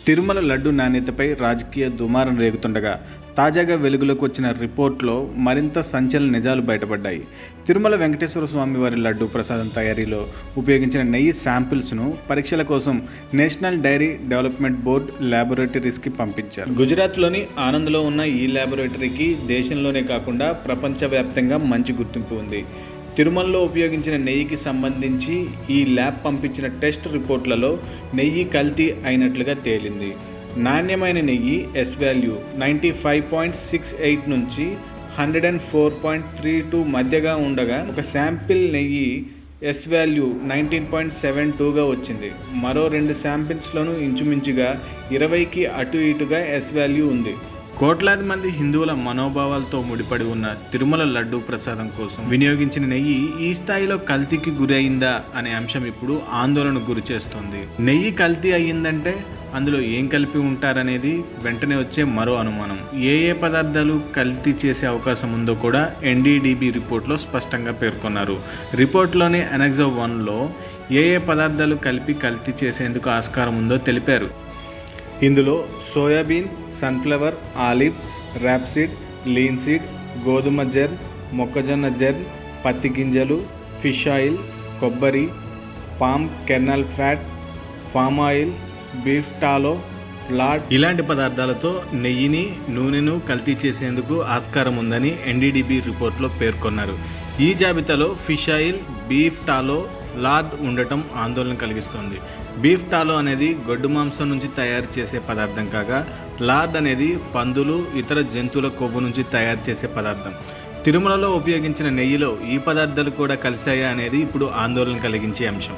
తిరుమల లడ్డు నాణ్యతపై రాజకీయ దుమారం రేగుతుండగా తాజాగా వెలుగులోకి వచ్చిన రిపోర్ట్లో మరింత సంచలన నిజాలు బయటపడ్డాయి. తిరుమల వెంకటేశ్వర స్వామి వారి లడ్డు ప్రసాదం తయారీలో ఉపయోగించిన నెయ్యి శాంపిల్స్ను పరీక్షల కోసం నేషనల్ డైరీ డెవలప్మెంట్ బోర్డు ల్యాబొరేటరీస్కి పంపించారు. గుజరాత్లోని ఆనంద్లో ఉన్న ఈ ల్యాబొరేటరీకి దేశంలోనే కాకుండా ప్రపంచవ్యాప్తంగా మంచి గుర్తింపు ఉంది. తిరుమలలో ఉపయోగించిన నెయ్యికి సంబంధించి ఈ ల్యాబ్ పంపించిన టెస్ట్ రిపోర్ట్లలో నెయ్యి కల్తీ అయినట్లుగా తేలింది. నాణ్యమైన నెయ్యి ఎస్ వాల్యూ 95.68 నుంచి 104.32 మధ్యగా ఉండగా ఒక శాంపిల్ నెయ్యి ఎస్ వాల్యూ 19.72గా వచ్చింది. మరో 2 శాంపిల్స్లోనూ ఇంచుమించుగా 20కి అటు ఇటుగా ఎస్ వాల్యూ ఉంది. కోట్లాది మంది హిందువుల మనోభావాలతో ముడిపడి ఉన్న తిరుమల లడ్డు ప్రసాదం కోసం వినియోగించిన నెయ్యి ఈ స్థాయిలో కల్తీకి గురి అయిందా అనే అంశం ఇప్పుడు ఆందోళనకు గురి చేస్తోంది. నెయ్యి కల్తీ అయ్యిందంటే అందులో ఏం కలిపి ఉంటారనేది వెంటనే వచ్చే మరో అనుమానం. ఏ పదార్థాలు కల్తీ చేసే అవకాశం ఉందో కూడా ఎన్డీడీబీ రిపోర్ట్లో స్పష్టంగా పేర్కొన్నారు. రిపోర్ట్లోని అనెక్స్ 1లో ఏ పదార్థాలు కలిపి కల్తీ చేసేందుకు ఆస్కారం ఉందో తెలిపారు. ఇందులో soybean, sunflower, olive, rapeseed, linseed, గోధుమ జెర్న్, మొక్కజొన్న జెర్న్, పత్తి గింజలు, ఫిష్ ఆయిల్, కొబ్బరి, palm kernel fat, palm oil, beef tallow, lard ఇలాంటి పదార్థాలతో నెయ్యిని, నూనెను కల్తీ చేసేందుకు ఆస్కారం ఉందని ఎన్డీడీబీ రిపోర్ట్లో పేర్కొన్నారు. ఈ జాబితాలో ఫిష్ ఆయిల్, బీఫ్ టాలో, లార్డ్ ఉండటం ఆందోళన కలిగిస్తోంది. బీఫ్ టాలో అనేది గొడ్డు మాంసం నుంచి తయారు చేసే పదార్థం కాగా లార్డ్ అనేది పందులు, ఇతర జంతువుల కొవ్వు నుంచి తయారు చేసే పదార్థం. తిరుమలలో ఉపయోగించిన నెయ్యిలో ఈ పదార్థాలు కూడా కలిశాయా అనేది ఇప్పుడు ఆందోళన కలిగించే అంశం.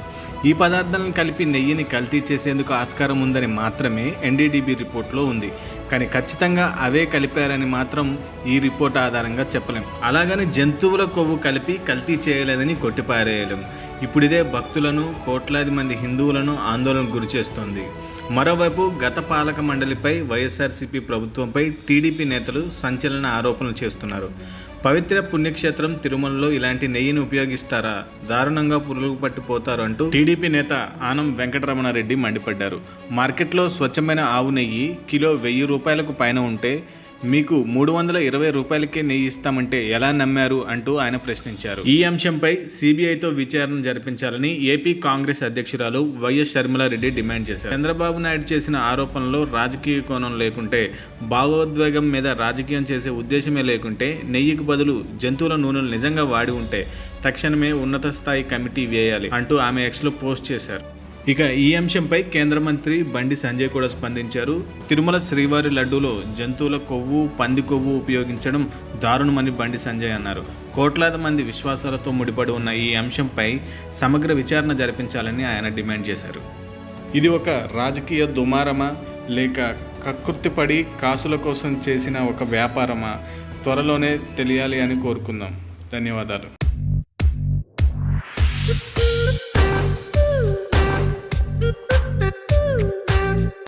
ఈ పదార్థాలను కలిపి నెయ్యిని కల్తీ చేసేందుకు ఆస్కారం ఉందని మాత్రమే ఎన్డీడీబీ రిపోర్ట్లో ఉంది. కానీ ఖచ్చితంగా అవే కలిపారని మాత్రం ఈ రిపోర్ట్ ఆధారంగా చెప్పలేం. అలాగని జంతువుల కొవ్వు కలిపి కల్తీ చేయలేదని కొట్టిపారేయలేం. ఇప్పుడిదే భక్తులను, కోట్లాది మంది హిందువులను ఆందోళనకు గురిచేస్తోంది. మరోవైపు గత పాలక మండలిపై వైఎస్ఆర్సీపీ ప్రభుత్వంపై టీడీపీ నేతలు సంచలన ఆరోపణలు చేస్తున్నారు. పవిత్ర పుణ్యక్షేత్రం తిరుమలలో ఇలాంటి నెయ్యిని ఉపయోగిస్తారా? దారుణంగా పురుగులు పట్టిపోతారు అంటూ టీడీపీ నేత ఆనం వెంకటరమణారెడ్డి మండిపడ్డారు. మార్కెట్లో స్వచ్ఛమైన ఆవు నెయ్యి కిలో 1000 రూపాయలకు పైన ఉంటే మీకు 320 రూపాయలకే నెయ్యి ఇస్తామంటే ఎలా నమ్మారు అంటూ ఆయన ప్రశ్నించారు. ఈ అంశంపై సిబిఐతో విచారణ జరిపించాలని ఏపీ కాంగ్రెస్ అధ్యక్షురాలు వైఎస్ షర్మిలారెడ్డి డిమాండ్ చేశారు. చంద్రబాబు నాయుడు చేసిన ఆరోపణలో రాజకీయ కోణం లేకుంటే, భావోద్వేగం మీద రాజకీయం చేసే ఉద్దేశమే లేకుంటే, నెయ్యికి బదులు జంతువుల నూనెలు నిజంగా వాడి ఉంటే తక్షణమే ఉన్నత స్థాయి కమిటీ వేయాలి అంటూ ఆమె ఎక్స్లో పోస్ట్ చేశారు. ఇక ఈ అంశంపై కేంద్ర మంత్రి బండి సంజయ్ కూడా స్పందించారు. తిరుమల శ్రీవారి లడ్డూలో జంతువుల కొవ్వు, పంది కొవ్వు ఉపయోగించడం దారుణమని బండి సంజయ్ అన్నారు. కోట్లాది మంది విశ్వాసాలతో ముడిపడి ఉన్న ఈ అంశంపై సమగ్ర విచారణ జరిపించాలని ఆయన డిమాండ్ చేశారు. ఇది ఒక రాజకీయ దుమారమా లేక కక్కుర్తిపడి కాసుల కోసం చేసిన ఒక వ్యాపారమా? త్వరలోనే తెలియాలి అని కోరుకుందాం. ధన్యవాదాలు.